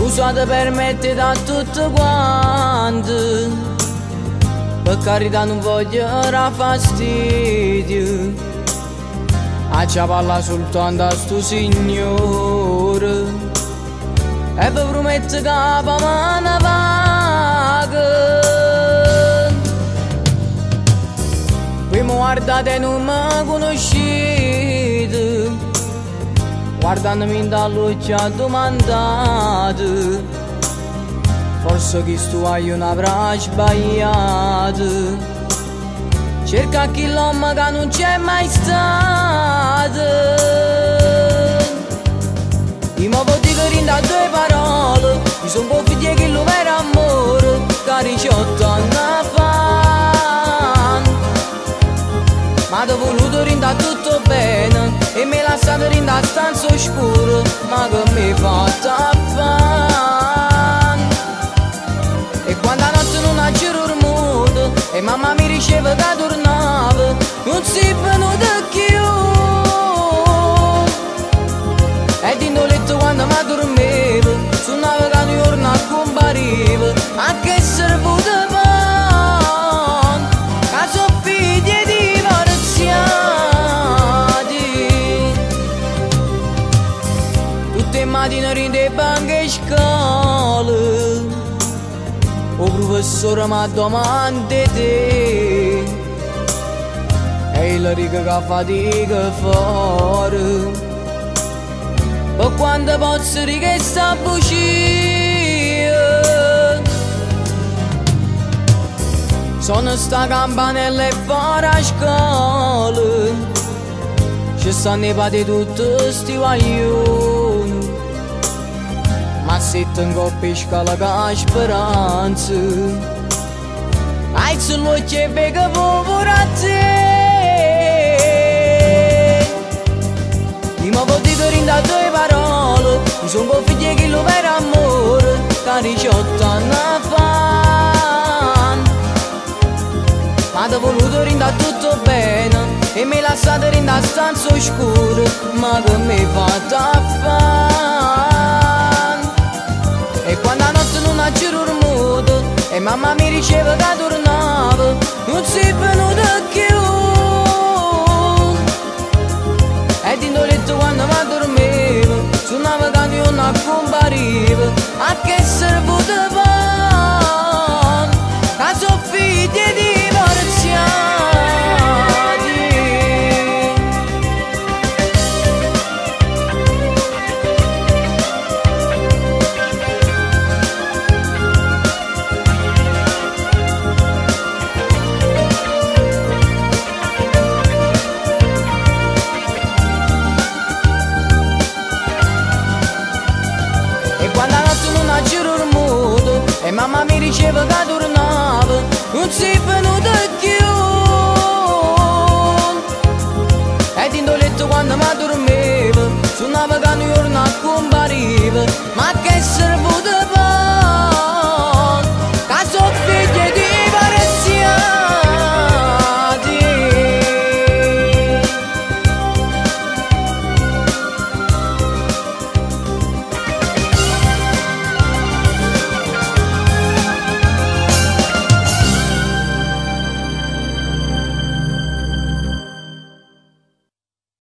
Scusate permette da tutto quanto, per carità non voglio dar fastidio, ci parla soltanto a sto signore e vi prometto che pa me ne vaga. Prima guardate e non mi conoscete, guardandomi in dall'occhio a domandate, forse che sto hai un avrà sbagliato. Cerca chi l'uomo che non c'è mai stato. Io mi voglio dire da due parole, mi sono confidia che lo vero amore, che 18 anni fa. Ma ti ho voluto rinda tutto bene e mi lasciato rinda stanza oscura, ma che mi fatta affan. E quando la notte non ha giro il mondo e mamma mi riceve che tornava, non si venuta più. E di letto quando mi dormivo, suonava che un giorno compariva, a che servuto pan, che sono figli divorziati. Tutte le mattine rinde banche e scale, o professore mi domanda te, e la riga che fatica a fare, ma quando posso che sta bugia. Sono sta campanella e fuori a scuola, ci stanno i pati tutti sti guaglioni, ma se tengo pesca la ca speranza, hai sull'occhio e vega povera a te. Io mi voglio dire da due parole, mi sono confidia che lo vero amore, che 18 anni fa. Ma ti ho voluto rinda tutto bene e mi lasciate rinda stanza oscura, ma che mi fatta affan. E quando la notte non ha giro il mondo e mamma mi riceve che tornava, non si è venuta più. E di letto quando mi dormivo, suonava che non compariva, a che servuto pan, che sono figli divorziati. Quando la notte non ha giro il mondo e mamma mi riceve che tornava, non si è venuta più. E in letto quando mi dormivo,